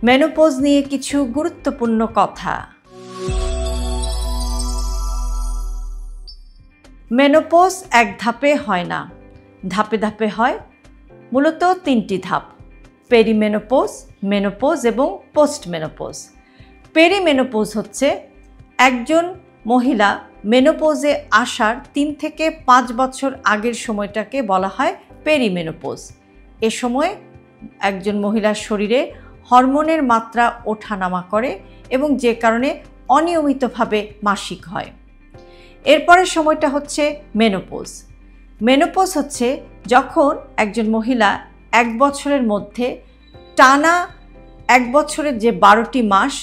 Menopause নিয়ে কিছু গুরুত্বপূর্ণ কথা। মেনোপজ এক ধাপে হয় না, ধাপে ধাপে হয়। মূলত 3টি ধাপ: পেরিমেনোপজ, মেনোপজ এবং পোস্ট মেনোপজ। পেরিমেনোপজ হচ্ছে একজন মহিলা মেনোপজে আসার 3 থেকে 5 বছর আগের সময়টাকে বলা হয় পেরিমেনোপজ। এ সময় একজন মহিলার শরীরে হরমোনের মাত্রা ওঠানামা করে এবং যে কারণে অনিয়মিতভাবে মাসিক হয়। এরপরের সময়টা হচ্ছে মেনোপজ। মেনোপজ হচ্ছে যখন একজন মহিলা 1 বছরের মধ্যে টানা 1 বছরের যে 12টি মাস,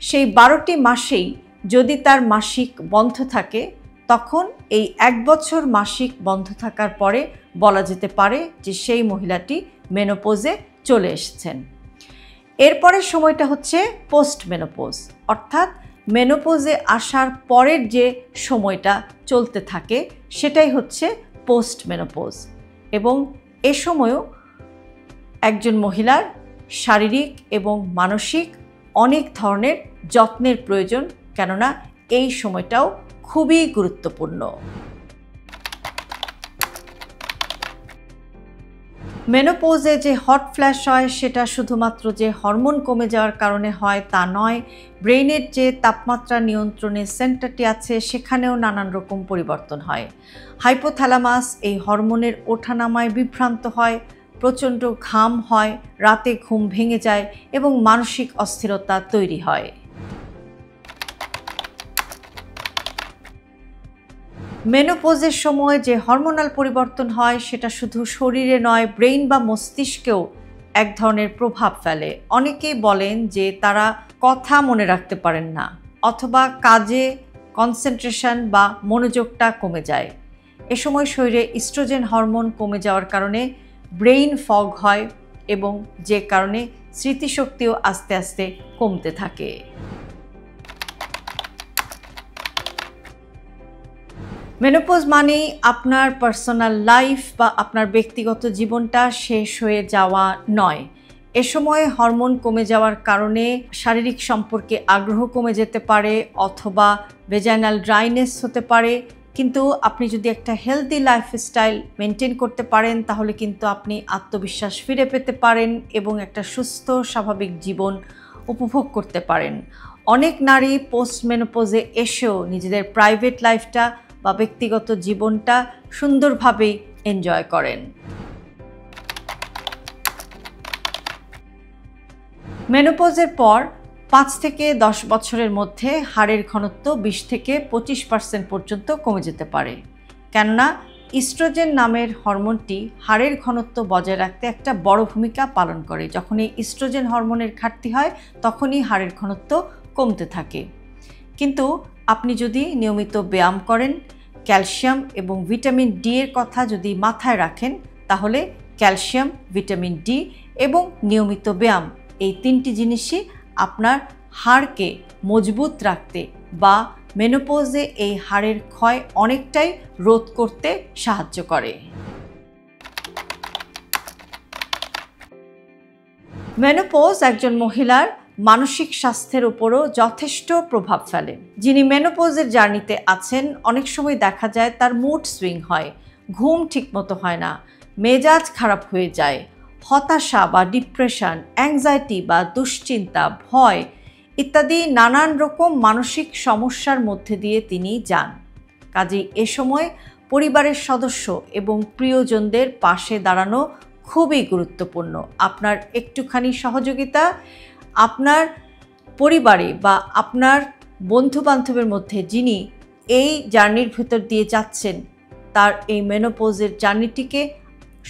সেই 12টি মাসেই যদি তার মাসিক বন্ধ থাকে, তখন এই 1 বছর মাসিক বন্ধ থাকার পরে বলা যেতে পারে যে সেই মহিলাটি মেনোপজে চলে এসেছেন। এরপরের সময়টা হচ্ছে পোস্ট মেনোপজ, অর্থাৎ মেনোপজে আসার পরের যে সময়টা চলতে থাকে সেটাই হচ্ছে পোস্ট মেনোপজ। এবং এ সময়ও একজন মহিলার শারীরিক এবং মানসিক অনেক ধরনের যত্নের প্রয়োজন, কেননা এই সময়টাও খুবই গুরুত্বপূর্ণ। মেনোপজে যে হট ফ্ল্যাশ হয় সেটা শুধুমাত্র যে হরমোন কমে যাওয়ার কারণে হয় তা নয়, ব্রেইনের যে তাপমাত্রা নিয়ন্ত্রণের সেন্টারটি আছে সেখানেও নানান রকম পরিবর্তন হয়। হাইপোথ্যালামাস এই হরমোনের ওঠানামায় বিভ্রান্ত হয়, প্রচণ্ড ঘাম হয়, রাতে ঘুম ভেঙে যায় এবং মানসিক অস্থিরতা তৈরি হয়। মেনোপজের সময় যে হরমোনাল পরিবর্তন হয় সেটা শুধু শরীরে নয়, ব্রেইন বা মস্তিষ্কেও এক ধরনের প্রভাব ফেলে। অনেকেই বলেন যে তারা কথা মনে রাখতে পারেন না, অথবা কাজে কনসেন্ট্রেশন বা মনোযোগটা কমে যায়। এ সময় শরীরে ইস্ট্রোজেন হরমোন কমে যাওয়ার কারণে ব্রেইন ফগ হয় এবং যে কারণে স্মৃতিশক্তিও আস্তে আস্তে কমতে থাকে। মেনোপজ মানেই আপনার পার্সোনাল লাইফ বা আপনার ব্যক্তিগত জীবনটা শেষ হয়ে যাওয়া নয়। এ সময় হরমোন কমে যাওয়ার কারণে শারীরিক সম্পর্কে আগ্রহ কমে যেতে পারে অথবা ভেজাইনাল ড্রাইনেস হতে পারে, কিন্তু আপনি যদি একটা হেলদি লাইফস্টাইল মেনটেন করতে পারেন তাহলে কিন্তু আপনি আত্মবিশ্বাস ফিরে পেতে পারেন এবং একটা সুস্থ স্বাভাবিক জীবন উপভোগ করতে পারেন। অনেক নারী পোস্ট মেনোপজে এসেও নিজেদের প্রাইভেট লাইফটা বা ব্যক্তিগত জীবনটা সুন্দরভাবে এনজয় করেন। মেনোপজের পর 5 থেকে 10 বছরের মধ্যে হাড়ের ঘনত্ব 20 থেকে 25% পর্যন্ত কমে যেতে পারে, কেননা ইস্ট্রোজেন নামের হরমোনটি হাড়ের ঘনত্ব বজায় রাখতে একটা বড় ভূমিকা পালন করে। যখন এই ইস্ট্রোজেন হরমোনের ঘাটতি হয় তখনই হাড়ের ঘনত্ব কমতে থাকে। কিন্তু আপনি যদি নিয়মিত ব্যায়াম করেন, ক্যালসিয়াম এবং ভিটামিন ডি এর কথা যদি মাথায় রাখেন, তাহলে ক্যালসিয়াম, ভিটামিন ডি এবং নিয়মিত ব্যায়াম এই 3টি জিনিসই আপনার হাড়কে মজবুত রাখতে বা মেনোপজে এই হাড়ের ক্ষয় অনেকটাই রোধ করতে সাহায্য করে। মেনোপজ একজন মহিলার মানসিক স্বাস্থ্যের উপরও যথেষ্ট প্রভাব ফেলে। যিনি মেনোপজের জার্নিতে আছেন অনেক সময় দেখা যায় তার মুড সুইং হয়, ঘুম ঠিকমতো হয় না, মেজাজ খারাপ হয়ে যায়, হতাশা বা ডিপ্রেশন, অ্যাংজাইটি বা দুশ্চিন্তা, ভয় ইত্যাদি নানান রকম মানসিক সমস্যার মধ্যে দিয়ে তিনি যান। কাজেই এ সময় পরিবারের সদস্য এবং প্রিয়জনদের পাশে দাঁড়ানো খুবই গুরুত্বপূর্ণ। আপনার একটুখানি সহযোগিতা আপনার পরিবারে বা আপনার বন্ধুবান্ধবের মধ্যে যিনি এই জার্নির ভিতর দিয়ে যাচ্ছেন তার এই মেনোপজের জার্নিটিকে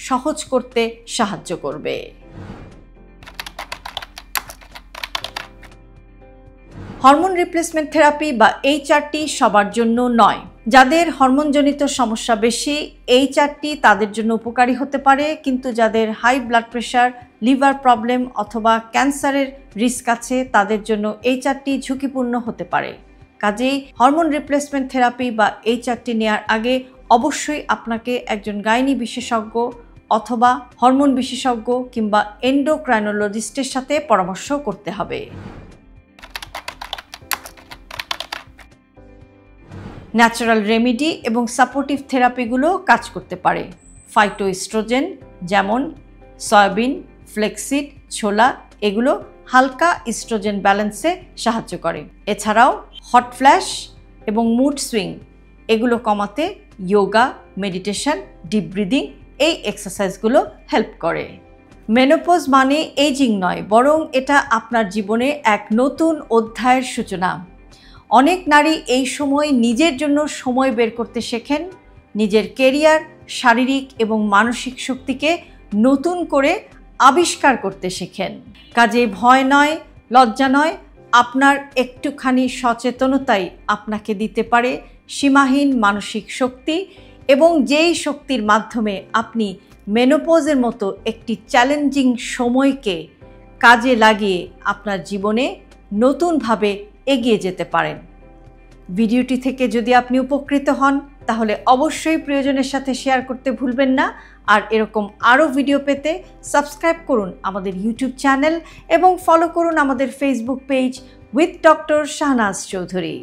সহজ করতে সাহায্য করবে। হরমোন রিপ্লেসমেন্ট থেরাপি বা HRT সবার জন্য নয়। যাদের হরমোনজনিত সমস্যা বেশি, HRT তাদের জন্য উপকারী হতে পারে, কিন্তু যাদের high blood pressure, liver problem অথবা ক্যান্সারের রিস্ক আছে তাদের জন্য HRT ঝুঁকিপূর্ণ হতে পারে। কাজেই হরমোন রিপ্লেসমেন্ট থেরাপি বা HRT নেওয়ার আগে অবশ্যই আপনাকে একজন গাইনি বিশেষজ্ঞ অথবা হরমোন বিশেষজ্ঞ কিংবা এন্ডোক্রাইনোলজিস্টের সাথে পরামর্শ করতে হবে। ন্যাচারাল রেমেডি এবং সাপোর্টিভ থেরাপিগুলো কাজ করতে পারে। ফাইটোএস্ট্রোজেন যেমন সয়াবিন, ফ্লেক্সিড, ছোলা এগুলো হালকা ইস্ট্রোজেন ব্যালেন্সে সাহায্য করে। এছাড়াও হট ফ্ল্যাশ এবং মুড সুইং এগুলো কমাতে যোগা, মেডিটেশন, ডিপ ব্রিদিং এই এক্সারসাইজগুলো হেল্প করে। মেনোপজ মানে এজিং নয়, বরং এটা আপনার জীবনে এক নতুন অধ্যায়ের সূচনা। অনেক নারী এই সময় নিজের জন্য সময় বের করতে শেখেন, নিজের কেরিয়ার, শারীরিক এবং মানসিক শক্তিকে নতুন করে আবিষ্কার করতে শেখেন। কাজে ভয় নয়, লজ্জা নয়, আপনার একটুখানি সচেতনতাই আপনাকে দিতে পারে সীমাহীন মানসিক শক্তি, এবং যেই শক্তির মাধ্যমে আপনি মেনোপজের মতো একটি চ্যালেঞ্জিং সময়কে কাজে লাগিয়ে আপনার জীবনে নতুনভাবে এগিয়ে যেতে পারেন। ভিডিওটি থেকে যদি আপনি উপকৃত হন তাহলে অবশ্যই প্রিয়জনের সাথে শেয়ার করতে ভুলবেন না। আর এরকম আরও ভিডিও পেতে সাবস্ক্রাইব করুন আমাদের ইউটিউব চ্যানেল এবং ফলো করুন আমাদের Facebook page with doctor Shahnaz Chowdhury.